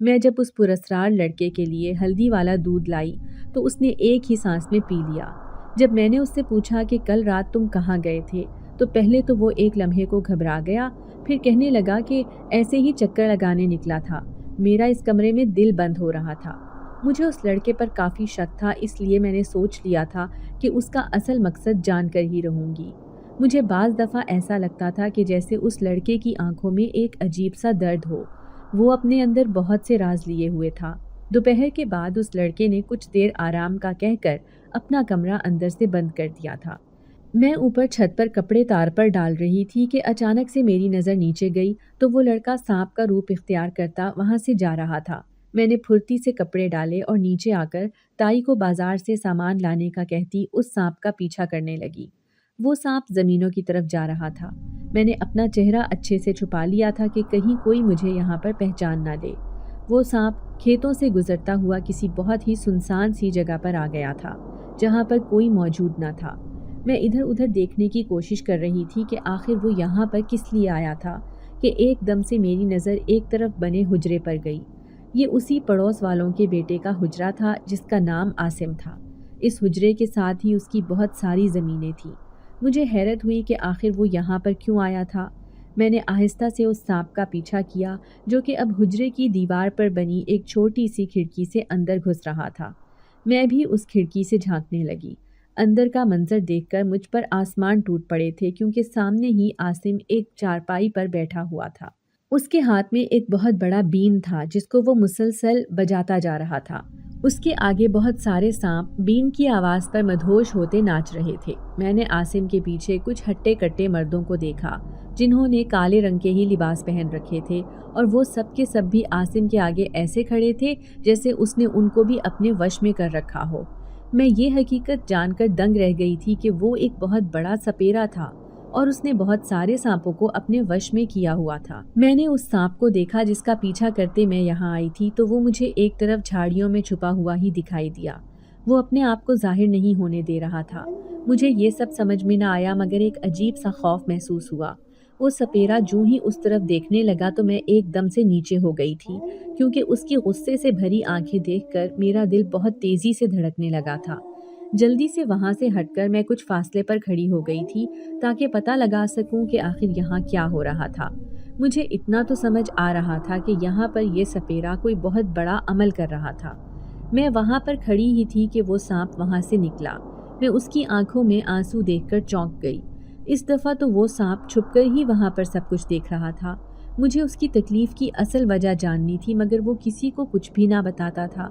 میں جب اس پراسرار لڑکے کے لیے ہلدی والا دودھ لائی تو اس نے ایک ہی سانس میں پی لیا۔ جب میں نے اس سے پوچھا کہ کل رات تم کہاں گئے تھے تو پہلے تو وہ ایک لمحے کو گھبرا گیا، پھر کہنے لگا کہ ایسے ہی چکر لگانے نکلا تھا، میرا اس کمرے میں دل بند ہو رہا تھا۔ مجھے اس لڑکے پر کافی شک تھا، اس لیے میں نے سوچ لیا تھا کہ اس کا اصل مقصد جان کر ہی رہوں گی۔ مجھے بعض دفعہ ایسا لگتا تھا کہ جیسے اس لڑکے کی آنکھوں میں ایک عجیب سا درد ہو، وہ اپنے اندر بہت سے راز لیے ہوئے تھا۔ دوپہر کے بعد اس لڑکے نے کچھ دیر آرام کا کہہ کر اپنا کمرہ اندر سے بند کر دیا تھا۔ میں اوپر چھت پر کپڑے تار پر ڈال رہی تھی کہ اچانک سے میری نظر نیچے گئی تو وہ لڑکا سانپ کا روپ اختیار کرتا وہاں سے جا رہا تھا۔ میں نے پھرتی سے کپڑے ڈالے اور نیچے آ کر تائی کو بازار سے سامان لانے کا کہتی اس سانپ کا پیچھا کرنے لگی۔ وہ سانپ زمینوں کی طرف جا رہا تھا۔ میں نے اپنا چہرہ اچھے سے چھپا لیا تھا کہ کہیں کوئی مجھے یہاں پر پہچان نہ لے۔ وہ سانپ کھیتوں سے گزرتا ہوا کسی بہت ہی سنسان سی جگہ پر آ گیا تھا، جہاں پر کوئی موجود نہ تھا۔ میں ادھر ادھر دیکھنے کی کوشش کر رہی تھی کہ آخر وہ یہاں پر کس لیے آیا تھا کہ ایک دم سے میری نظر ایک طرف بنے حجرے پر گئی۔ یہ اسی پڑوس والوں کے بیٹے کا حجرہ تھا جس کا نام عاصم تھا۔ اس حجرے کے ساتھ ہی اس کی بہت ساری زمینیں تھیں۔ مجھے حیرت ہوئی کہ آخر وہ یہاں پر کیوں آیا تھا۔ میں نے آہستہ سے اس سانپ کا پیچھا کیا جو کہ اب حجرے کی دیوار پر بنی ایک چھوٹی سی کھڑکی سے اندر گھس رہا تھا۔ میں بھی اس کھڑکی سے جھانکنے لگی۔ اندر کا منظر دیکھ کر مجھ پر آسمان ٹوٹ پڑے تھے، کیونکہ سامنے ہی عاصم ایک چارپائی پر بیٹھا ہوا تھا۔ اس کے ہاتھ میں ایک بہت بڑا بین تھا جس کو وہ مسلسل بجاتا جا رہا تھا۔ اس کے آگے بہت سارے سانپ بین کی آواز پر مدہوش ہوتے ناچ رہے تھے۔ میں نے عاصم کے پیچھے کچھ ہٹے کٹے مردوں کو دیکھا جنہوں نے کالے رنگ کے ہی لباس پہن رکھے تھے، اور وہ سب کے سب بھی عاصم کے آگے ایسے کھڑے تھے جیسے اس نے ان کو بھی اپنے وش میں کر رکھا ہو۔ میں یہ حقیقت جان کر دنگ رہ گئی تھی کہ وہ ایک بہت بڑا سپیرا تھا اور اس نے بہت سارے سانپوں کو اپنے وش میں کیا ہوا تھا۔ میں نے اس سانپ کو دیکھا جس کا پیچھا کرتے میں یہاں آئی تھی، تو وہ مجھے ایک طرف جھاڑیوں میں چھپا ہوا ہی دکھائی دیا۔ وہ اپنے آپ کو ظاہر نہیں ہونے دے رہا تھا۔ مجھے یہ سب سمجھ میں نہ آیا، مگر ایک عجیب سا خوف محسوس ہوا۔ وہ سپیرا جوں ہی اس طرف دیکھنے لگا تو میں ایک دم سے نیچے ہو گئی تھی، کیونکہ اس کی غصے سے بھری آنکھیں دیکھ کر میرا دل بہت تیزی سے دھڑکنے لگا تھا۔ جلدی سے وہاں سے ہٹ کر میں کچھ فاصلے پر کھڑی ہو گئی تھی تاکہ پتہ لگا سکوں کہ آخر یہاں کیا ہو رہا تھا۔ مجھے اتنا تو سمجھ آ رہا تھا کہ یہاں پر یہ سپیرا کوئی بہت بڑا عمل کر رہا تھا۔ میں وہاں پر کھڑی ہی تھی کہ وہ سانپ وہاں سے نکلا۔ میں اس کی آنکھوں میں آنسو دیکھ کر چونک گئی۔ اس دفعہ تو وہ سانپ چھپ کر ہی وہاں پر سب کچھ دیکھ رہا تھا۔ مجھے اس کی تکلیف کی اصل وجہ جاننی تھی، مگر وہ کسی کو کچھ بھی نہ بتاتا تھا۔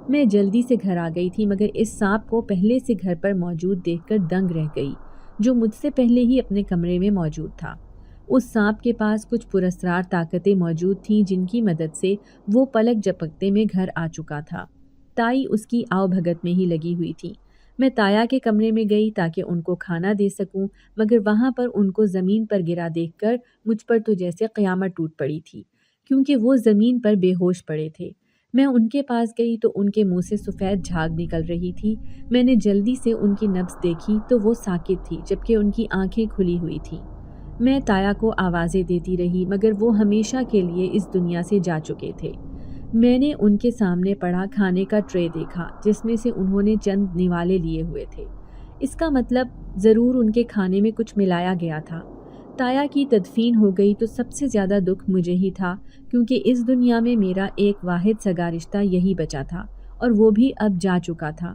میں جلدی سے گھر آ گئی تھی، مگر اس سانپ کو پہلے سے گھر پر موجود دیکھ کر دنگ رہ گئی، جو مجھ سے پہلے ہی اپنے کمرے میں موجود تھا۔ اس سانپ کے پاس کچھ پراسرار طاقتیں موجود تھیں جن کی مدد سے وہ پلک جھپکتے میں گھر آ چکا تھا۔ تائی اس کی آؤ بھگت میں ہی لگی ہوئی تھی۔ میں تایا کے کمرے میں گئی تاکہ ان کو کھانا دے سکوں، مگر وہاں پر ان کو زمین پر گرا دیکھ کر مجھ پر تو جیسے قیامت ٹوٹ پڑی تھی، کیونکہ وہ زمین پر بے ہوش پڑے تھے۔ میں ان کے پاس گئی تو ان کے منہ سے سفید جھاگ نکل رہی تھی۔ میں نے جلدی سے ان کی نبض دیکھی تو وہ ساکت تھی، جبکہ ان کی آنکھیں کھلی ہوئی تھیں۔ میں تایا کو آوازیں دیتی رہی، مگر وہ ہمیشہ کے لیے اس دنیا سے جا چکے تھے۔ میں نے ان کے سامنے پڑا کھانے کا ٹرے دیکھا جس میں سے انہوں نے چند نوالے لیے ہوئے تھے۔ اس کا مطلب ضرور ان کے کھانے میں کچھ ملایا گیا تھا۔ تایا کی تدفین ہو گئی تو سب سے زیادہ دکھ مجھے ہی تھا، کیونکہ اس دنیا میں میرا ایک واحد سگا رشتہ یہی بچا تھا، اور وہ بھی اب جا چکا تھا۔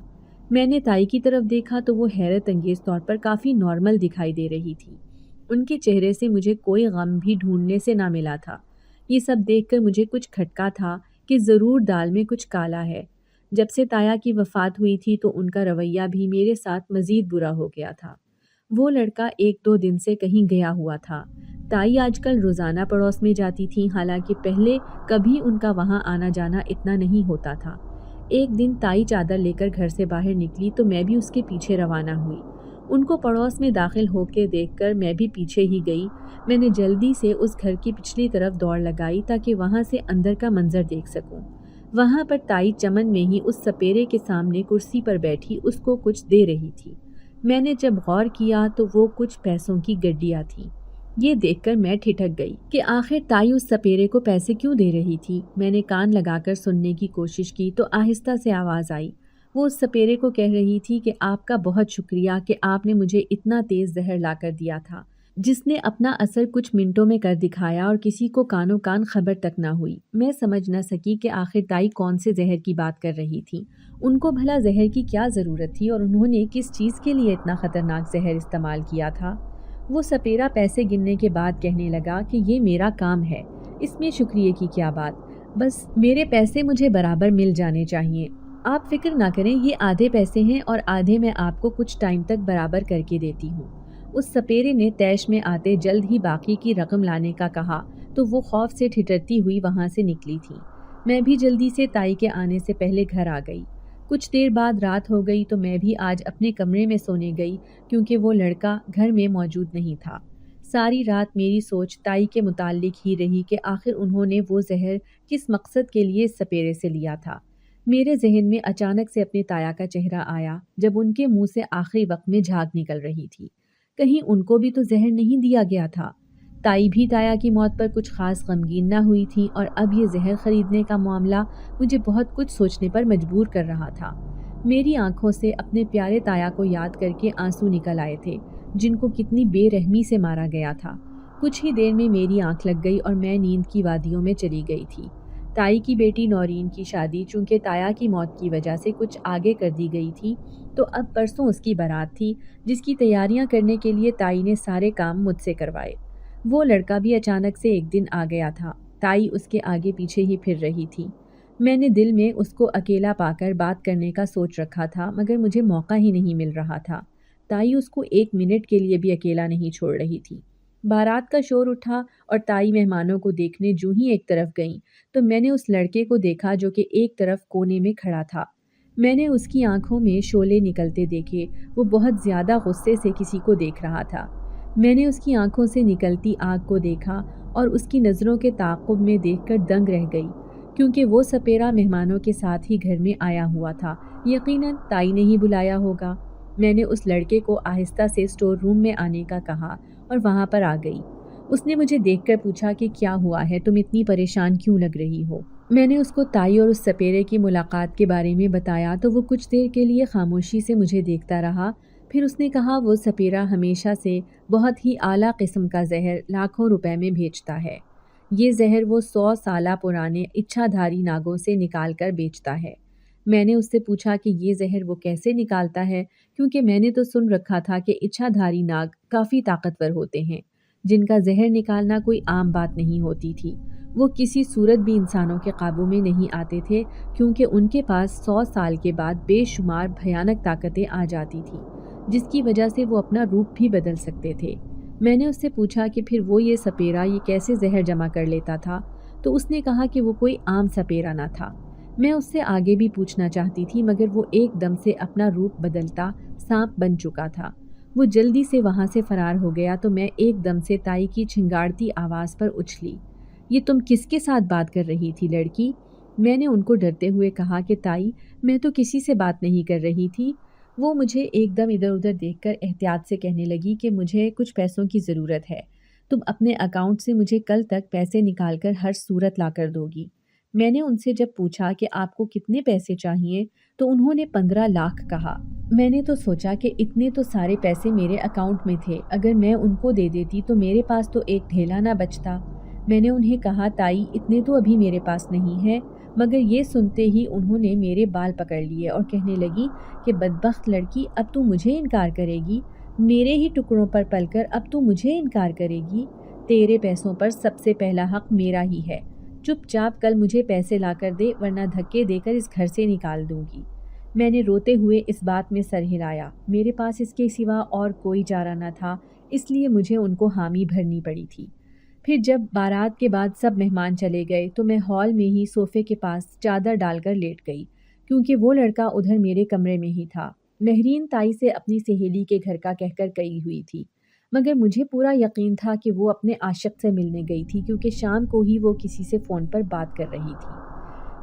میں نے تائی کی طرف دیکھا تو وہ حیرت انگیز طور پر کافی نارمل دکھائی دے رہی تھی۔ ان کے چہرے سے مجھے کوئی غم بھی ڈھونڈنے سے نہ ملا تھا۔ یہ سب دیکھ کر مجھے کچھ کھٹکا تھا کہ ضرور دال میں کچھ کالا ہے۔ جب سے تایا کی وفات ہوئی تھی تو ان کا رویہ بھی میرے ساتھ مزید برا ہو گیا تھا۔ وہ لڑکا 1-2 دن سے کہیں گیا ہوا تھا۔ تائی آج کل روزانہ پڑوس میں جاتی تھی، حالانکہ پہلے کبھی ان کا وہاں آنا جانا اتنا نہیں ہوتا تھا۔ ایک دن تائی چادر لے کر گھر سے باہر نکلی تو میں بھی اس کے پیچھے روانہ ہوئی۔ ان کو پڑوس میں داخل ہو کے دیکھ کر میں بھی پیچھے ہی گئی۔ میں نے جلدی سے اس گھر کی پچھلی طرف دوڑ لگائی تاکہ وہاں سے اندر کا منظر دیکھ سکوں۔ وہاں پر تائی چمن میں ہی اس سپیرے کے سامنے کرسی پر بیٹھی اس کو کچھ دے رہی تھی۔ میں نے جب غور کیا تو وہ کچھ پیسوں کی گڈیاں تھیں۔ یہ دیکھ کر میں ٹھٹک گئی کہ آخر تائی اس سپیرے کو پیسے کیوں دے رہی تھی۔ میں نے کان لگا کر سننے کی کوشش کی تو آہستہ سے آواز آئی۔ وہ اس سپیرے کو کہہ رہی تھی کہ آپ کا بہت شکریہ کہ آپ نے مجھے اتنا تیز زہر لا کر دیا تھا، جس نے اپنا اثر کچھ منٹوں میں کر دکھایا اور کسی کو کانوں کان خبر تک نہ ہوئی۔ میں سمجھ نہ سکی کہ آخر تائی کون سے زہر کی بات کر رہی تھی۔ ان کو بھلا زہر کی کیا ضرورت تھی اور انہوں نے کس چیز کے لیے اتنا خطرناک زہر استعمال کیا تھا؟ وہ سپیرا پیسے گننے کے بعد کہنے لگا کہ یہ میرا کام ہے، اس میں شکریہ کی کیا بات، بس میرے پیسے مجھے برابر مل جانے چاہیے۔ آپ فکر نہ کریں، یہ آدھے پیسے ہیں اور آدھے میں آپ کو کچھ ٹائم تک برابر کر کے دیتی ہوں۔ اس سپیرے نے تیش میں آتے جلد ہی باقی کی رقم لانے کا کہا تو وہ خوف سے ٹھٹرتی ہوئی وہاں سے نکلی تھی۔ میں بھی جلدی سے تائی کے آنے سے پہلے گھر آ گئی۔ کچھ دیر بعد رات ہو گئی تو میں بھی آج اپنے کمرے میں سونے گئی، کیونکہ وہ لڑکا گھر میں موجود نہیں تھا۔ ساری رات میری سوچ تائی کے متعلق ہی رہی کہ آخر انہوں نے وہ زہر کس مقصد کے لیے اس سپیرے سے لیا تھا۔ میرے ذہن میں اچانک سے اپنے تایا کا چہرہ آیا جب ان کے منہ سے آخری وقت میں جھاگ نکل رہی تھی۔ کہیں ان کو بھی تو زہر نہیں دیا گیا تھا؟ تائی بھی تایا کی موت پر کچھ خاص غمگین نہ ہوئی تھی، اور اب یہ زہر خریدنے کا معاملہ مجھے بہت کچھ سوچنے پر مجبور کر رہا تھا۔ میری آنکھوں سے اپنے پیارے تایا کو یاد کر کے آنسو نکل آئے تھے، جن کو کتنی بے رحمی سے مارا گیا تھا۔ کچھ ہی دیر میں میری آنکھ لگ گئی اور میں نیند کی وادیوں میں چلی گئی تھی۔ تائی کی بیٹی نورین کی شادی چونکہ تایا کی موت کی وجہ سے کچھ آگے کر دی گئی تھی، تو اب پرسوں اس کی بارات تھی، جس کی تیاریاں کرنے کے لیے تائی نے سارے کام مجھ سے کروائے۔ وہ لڑکا بھی اچانک سے ایک دن آ گیا تھا۔ تائی اس کے آگے پیچھے ہی پھر رہی تھی۔ میں نے دل میں اس کو اکیلا پا کر بات کرنے کا سوچ رکھا تھا، مگر مجھے موقع ہی نہیں مل رہا تھا۔ تائی اس کو 1 منٹ کے لیے بھی اکیلا نہیں چھوڑ رہی تھی۔ بارات کا شور اٹھا اور تائی مہمانوں کو دیکھنے جو ہی ایک طرف گئیں تو میں نے اس لڑکے کو دیکھا جو کہ ایک طرف کونے میں کھڑا تھا۔ میں نے اس کی آنکھوں میں شعلے نکلتے دیکھے، وہ بہت زیادہ غصے سے کسی کو دیکھ رہا تھا۔ میں نے اس کی آنکھوں سے نکلتی آگ کو دیکھا اور اس کی نظروں کے تعاقب میں دیکھ کر دنگ رہ گئی، کیونکہ وہ سپیرا مہمانوں کے ساتھ ہی گھر میں آیا ہوا تھا، یقیناً تائی نے ہی بلایا ہوگا۔ میں نے اس لڑکے کو آہستہ سے اسٹور روم میں آنے کا کہا اور وہاں پر آ گئی۔ اس نے مجھے دیکھ کر پوچھا کہ کیا ہوا ہے، تم اتنی پریشان کیوں لگ رہی ہو؟ میں نے اس کو تائی اور اس سپیرے کی ملاقات کے بارے میں بتایا تو وہ کچھ دیر کے لیے خاموشی سے مجھے دیکھتا رہا، پھر اس نے کہا وہ سپیرا ہمیشہ سے بہت ہی اعلیٰ قسم کا زہر لاکھوں روپے میں بھیجتا ہے۔ یہ زہر وہ 100 سالہ پرانے اچھا دھاری ناگوں سے نکال کر بیچتا ہے۔ میں نے اس سے پوچھا کہ یہ زہر وہ کیسے نکالتا ہے، کیونکہ میں نے تو سن رکھا تھا کہ اچھا دھاری ناگ کافی طاقتور ہوتے ہیں، جن کا زہر نکالنا کوئی عام بات نہیں ہوتی تھی۔ وہ کسی صورت بھی انسانوں کے قابو میں نہیں آتے تھے، کیونکہ ان کے پاس 100 سال کے بعد بے شمار بھیانک طاقتیں آ جاتی تھیں، جس کی وجہ سے وہ اپنا روپ بھی بدل سکتے تھے۔ میں نے اس سے پوچھا کہ پھر وہ یہ سپیرا یہ کیسے زہر جمع کر لیتا تھا، تو اس نے کہا کہ وہ کوئی عام سپیرا نہ تھا۔ میں اس سے آگے بھی پوچھنا چاہتی تھی، مگر وہ ایک دم سے اپنا روپ بدلتا سانپ بن چکا تھا۔ وہ جلدی سے وہاں سے فرار ہو گیا تو میں ایک دم سے تائی کی چھنگاڑتی آواز پر اچھلی۔ یہ تم کس کے ساتھ بات کر رہی تھی لڑکی؟ میں نے ان کو ڈرتے ہوئے کہا کہ تائی، میں تو کسی سے بات نہیں کر رہی تھی۔ وہ مجھے ایک دم ادھر ادھر دیکھ کر احتیاط سے کہنے لگی کہ مجھے کچھ پیسوں کی ضرورت ہے، تم اپنے اکاؤنٹ سے مجھے کل تک پیسے نکال کر ہر صورت لا کر دو گی۔ میں نے ان سے جب پوچھا کہ آپ کو کتنے پیسے چاہیے تو انہوں نے 15 لاکھ کہا۔ میں نے تو سوچا کہ اتنے تو سارے پیسے میرے اکاؤنٹ میں تھے، اگر میں ان کو دے دیتی تو میرے پاس تو ایک ڈھیلا نہ بچتا۔ میں نے انہیں کہا تائی اتنے تو ابھی میرے پاس نہیں ہے، مگر یہ سنتے ہی انہوں نے میرے بال پکڑ لیے اور کہنے لگی کہ بدبخت لڑکی، اب تو مجھے انکار کرے گی، میرے ہی ٹکڑوں پر پل کر اب تو مجھے انکار کرے گی؟ تیرے پیسوں پر سب سے پہلا حق میرا ہی ہے، چپ چاپ کل مجھے پیسے لا کر دے ورنہ دھکے دے کر اس گھر سے نکال دوں گی۔ میں نے روتے ہوئے اس بات میں سر ہلایا، میرے پاس اس کے سوا اور کوئی چارہ نہ تھا، اس لیے مجھے ان کو حامی بھرنی پڑی تھی۔ پھر جب بارات کے بعد سب مہمان چلے گئے تو میں ہال میں ہی صوفے کے پاس چادر ڈال کر لیٹ گئی، کیونکہ وہ لڑکا ادھر میرے کمرے میں ہی تھا۔ مہرین تائی سے اپنی سہیلی کے گھر کا کہہ کر گئی ہوئی تھی، مگر مجھے پورا یقین تھا کہ وہ اپنے عاشق سے ملنے گئی تھی، کیونکہ شام کو ہی وہ کسی سے فون پر بات کر رہی تھی۔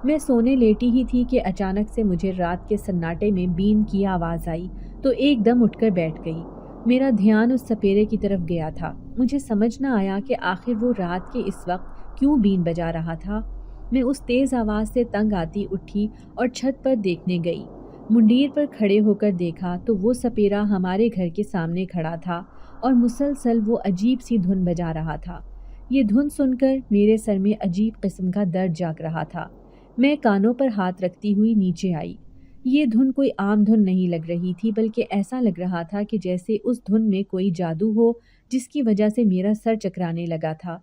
میں سونے لیٹی ہی تھی کہ اچانک سے مجھے رات کے سناٹے میں بین کی آواز آئی تو ایک دم اٹھ کر بیٹھ گئی۔ میرا دھیان اس سپیرے کی طرف گیا تھا۔ مجھے سمجھ نہ آیا کہ آخر وہ رات کے اس وقت کیوں بین بجا رہا تھا۔ میں اس تیز آواز سے تنگ آتی اٹھی اور چھت پر دیکھنے گئی۔ منڈیر پر کھڑے ہو کر دیکھا تو وہ سپیرا ہمارے گھر کے سامنے کھڑا تھا اور مسلسل وہ عجیب سی دھن بجا رہا تھا۔ یہ دھن سن کر میرے سر میں عجیب قسم کا درد جاگ رہا تھا۔ میں کانوں پر ہاتھ رکھتی ہوئی نیچے آئی۔ یہ دھن کوئی عام دھن نہیں لگ رہی تھی، بلکہ ایسا لگ رہا تھا کہ جیسے اس دھن میں کوئی جادو ہو، جس کی وجہ سے میرا سر چکرانے لگا تھا۔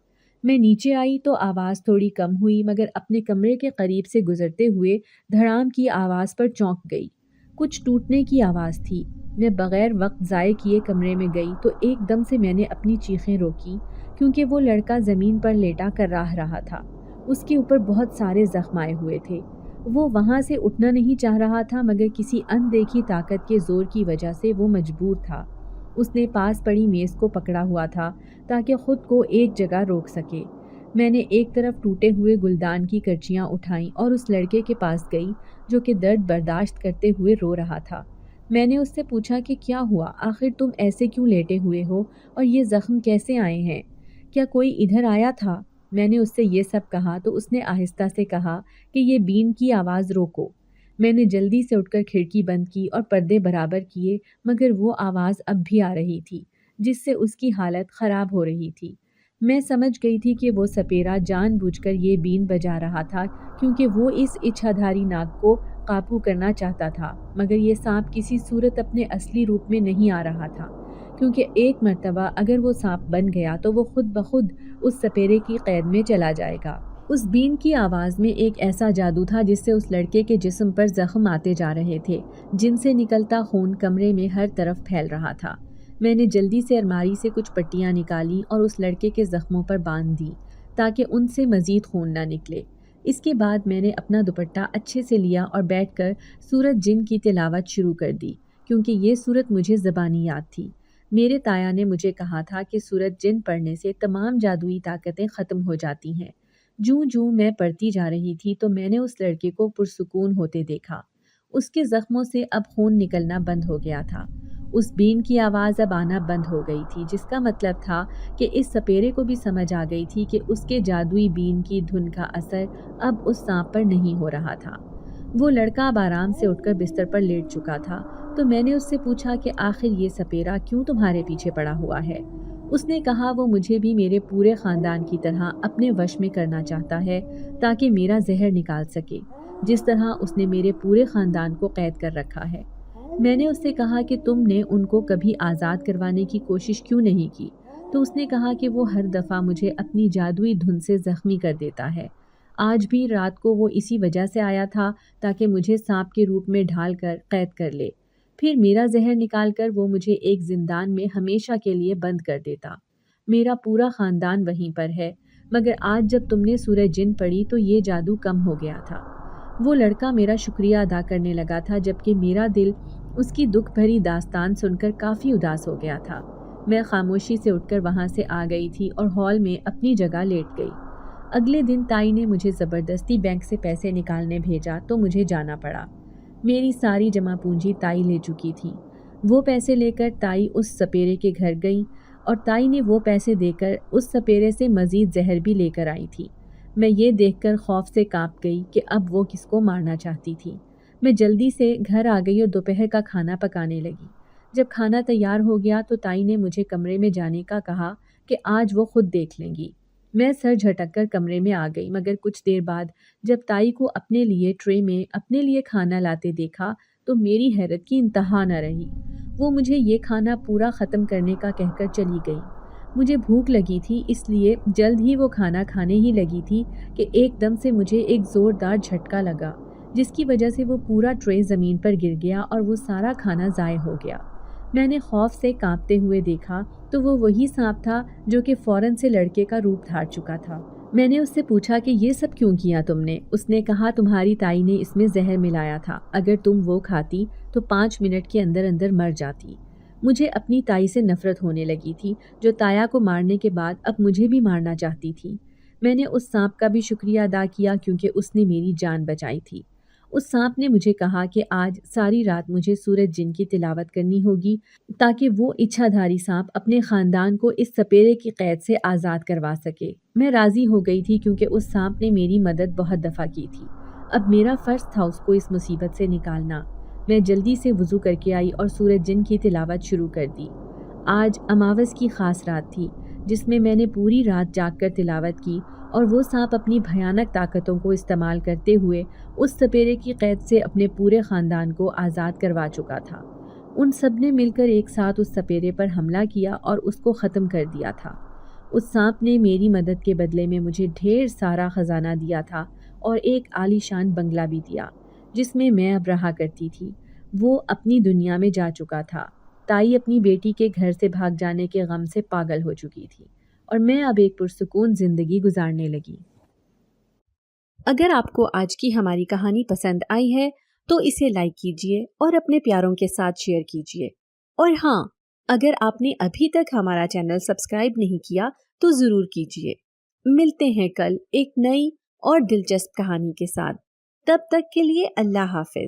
میں نیچے آئی تو آواز تھوڑی کم ہوئی، مگر اپنے کمرے کے قریب سے گزرتے ہوئے دھڑام کی آواز پر چونک گئی۔ کچھ ٹوٹنے کی آواز تھی۔ میں بغیر وقت ضائع کیے کمرے میں گئی تو ایک دم سے میں نے اپنی چیخیں روکی، کیونکہ وہ لڑکا زمین پر لیٹا کر راہ رہا تھا۔ اس کے اوپر بہت سارے زخم آئے ہوئے تھے۔ وہ وہاں سے اٹھنا نہیں چاہ رہا تھا، مگر کسی اندیکھی طاقت کے زور کی وجہ سے وہ مجبور تھا۔ اس نے پاس پڑی میز کو پکڑا ہوا تھا تاکہ خود کو ایک جگہ روک سکے۔ میں نے ایک طرف ٹوٹے ہوئے گلدان کی کرچیاں اٹھائیں اور اس لڑکے کے پاس گئی جو کہ درد برداشت کرتے ہوئے رو رہا تھا۔ میں نے اس سے پوچھا کہ کیا ہوا، آخر تم ایسے کیوں لیٹے ہوئے ہو اور یہ زخم کیسے آئے ہیں؟ کیا کوئی ادھر آیا تھا؟ میں نے اس سے یہ سب کہا تو اس نے آہستہ سے کہا کہ یہ بین کی آواز روکو۔ میں نے جلدی سے اٹھ کر کھڑکی بند کی اور پردے برابر کیے، مگر وہ آواز اب بھی آ رہی تھی، جس سے اس کی حالت خراب ہو رہی تھی۔ میں سمجھ گئی تھی کہ وہ سپیرا جان بوجھ کر یہ بین بجا رہا تھا، کیونکہ وہ اس اچھادھاری ناگ کو قابو کرنا چاہتا تھا، مگر یہ سانپ کسی صورت اپنے اصلی روپ میں نہیں آ رہا تھا، کیونکہ ایک مرتبہ اگر وہ سانپ بن گیا تو وہ خود بخود اس سپیرے کی قید میں چلا جائے گا۔ اس بین کی آواز میں ایک ایسا جادو تھا جس سے اس لڑکے کے جسم پر زخم آتے جا رہے تھے، جن سے نکلتا خون کمرے میں ہر طرف پھیل رہا تھا۔ میں نے جلدی سے الماری سے کچھ پٹیاں نکالی اور اس لڑکے کے زخموں پر باندھ دی تاکہ ان سے مزید خون نہ نکلے۔ اس کے بعد میں نے اپنا دوپٹہ اچھے سے لیا اور بیٹھ کر سورۃ جن کی تلاوت شروع کر دی، کیونکہ یہ سورت مجھے زبانی یاد تھی۔ میرے تایا نے مجھے کہا تھا کہ سورۃ جن پڑھنے سے تمام جادوئی طاقتیں ختم ہو جاتی ہیں۔ جوں جوں میں پڑھتی جا رہی تھی تو میں نے اس لڑکے کو پرسکون ہوتے دیکھا۔ اس کے زخموں سے اب خون نکلنا بند ہو گیا تھا۔ اس بین کی آواز اب آنا بند ہو گئی تھی، جس کا مطلب تھا کہ اس سپیرے کو بھی سمجھ آ گئی تھی کہ اس کے جادوئی بین کی دھن کا اثر اب اس سانپ پر نہیں ہو رہا تھا۔ وہ لڑکا اب آرام سے اٹھ کر بستر پر لیٹ چکا تھا، تو میں نے اس سے پوچھا کہ آخر یہ سپیرا کیوں تمہارے پیچھے پڑا ہوا ہے؟ اس نے کہا وہ مجھے بھی میرے پورے خاندان کی طرح اپنے وش میں کرنا چاہتا ہے تاکہ میرا زہر نکال سکے، جس طرح اس نے میرے پورے خاندان کو قید کر رکھا ہے۔ میں نے اس سے کہا کہ تم نے ان کو کبھی آزاد کروانے کی کوشش کیوں نہیں کی؟ تو اس نے کہا کہ وہ ہر دفعہ مجھے اپنی جادوئی دھن سے زخمی کر دیتا ہے۔ آج بھی رات کو وہ اسی وجہ سے آیا تھا تاکہ مجھے سانپ کے روپ میں ڈھال کر قید کر لے، پھر میرا زہر نکال کر وہ مجھے ایک زندان میں ہمیشہ کے لیے بند کر دیتا۔ میرا پورا خاندان وہیں پر ہے، مگر آج جب تم نے سورۃ جن پڑھی تو یہ جادو کم ہو گیا تھا۔ وہ لڑکا میرا شکریہ ادا کرنے لگا تھا، جبکہ میرا دل اس کی دکھ بھری داستان سن کر کافی اداس ہو گیا تھا۔ میں خاموشی سے اٹھ کر وہاں سے آ گئی تھی اور ہال میں اپنی جگہ لیٹ گئی۔ اگلے دن تائی نے مجھے زبردستی بینک سے پیسے نکالنے بھیجا تو مجھے جانا پڑا۔ میری ساری جمع پونجی تائی لے چکی تھی۔ وہ پیسے لے کر تائی اس سپیرے کے گھر گئی اور تائی نے وہ پیسے دے کر اس سپیرے سے مزید زہر بھی لے کر آئی تھی۔ میں یہ دیکھ کر خوف سے کانپ گئی کہ اب وہ کس کو مارنا چاہتی تھی۔ میں جلدی سے گھر آ گئی اور دوپہر کا کھانا پکانے لگی۔ جب کھانا تیار ہو گیا تو تائی نے مجھے کمرے میں جانے کا کہا کہ آج وہ خود دیکھ لیں گی۔ میں سر جھٹک کر کمرے میں آ گئی، مگر کچھ دیر بعد جب تائی کو اپنے لیے ٹرے میں اپنے لیے کھانا لاتے دیکھا تو میری حیرت کی انتہا نہ رہی۔ وہ مجھے یہ کھانا پورا ختم کرنے کا کہہ کر چلی گئی۔ مجھے بھوک لگی تھی، اس لیے جلد ہی وہ کھانا کھانے ہی لگی تھی کہ ایک دم سے مجھے ایک زوردار جھٹکا لگا، جس کی وجہ سے وہ پورا ٹرے زمین پر گر گیا اور وہ سارا کھانا ضائع ہو گیا۔ میں نے خوف سے کانپتے ہوئے دیکھا تو وہ وہی سانپ تھا جو کہ فوراً سے لڑکے کا روپ دھار چکا تھا۔ میں نے اس سے پوچھا کہ یہ سب کیوں کیا تم نے؟ اس نے کہا تمہاری تائی نے اس میں زہر ملایا تھا، اگر تم وہ کھاتی تو 5 منٹ کے اندر اندر مر جاتی۔ مجھے اپنی تائی سے نفرت ہونے لگی تھی، جو تایا کو مارنے کے بعد اب مجھے بھی مارنا چاہتی تھی۔ میں نے اس سانپ کا بھی شکریہ ادا کیا کیونکہ اس نے میری جان بچائی تھی۔ اس سانپ نے مجھے کہا کہ آج ساری رات مجھے سورۃ جن کی تلاوت کرنی ہوگی تاکہ وہ اچھا دھاری سانپ اپنے خاندان کو اس سپیرے کی قید سے آزاد کروا سکے۔ میں راضی ہو گئی تھی کیونکہ اس سانپ نے میری مدد بہت دفعہ کی تھی۔ اب میرا فرض تھا اس کو اس مصیبت سے نکالنا۔ میں جلدی سے وضو کر کے آئی اور سورۃ جن کی تلاوت شروع کر دی۔ آج اماوس کی خاص رات تھی جس میں نے پوری رات جاگ کر تلاوت کی اور وہ سانپ اپنی بھیانک طاقتوں کو استعمال کرتے ہوئے اس سپیرے کی قید سے اپنے پورے خاندان کو آزاد کروا چکا تھا۔ ان سب نے مل کر ایک ساتھ اس سپیرے پر حملہ کیا اور اس کو ختم کر دیا تھا۔ اس سانپ نے میری مدد کے بدلے میں مجھے ڈھیر سارا خزانہ دیا تھا اور ایک عالیشان بنگلہ بھی دیا جس میں اب رہا کرتی تھی۔ وہ اپنی دنیا میں جا چکا تھا۔ تائی اپنی بیٹی کے گھر سے بھاگ جانے کے غم سے پاگل ہو چکی تھی اور میں اب ایک پرسکون زندگی گزارنے لگی۔ اگر آپ کو آج کی ہماری کہانی پسند آئی ہے تو اسے لائک کیجیے اور اپنے پیاروں کے ساتھ شیئر کیجیے، اور ہاں، اگر آپ نے ابھی تک ہمارا چینل سبسکرائب نہیں کیا تو ضرور کیجیے۔ ملتے ہیں کل ایک نئی اور دلچسپ کہانی کے ساتھ، تب تک کے لیے اللہ حافظ۔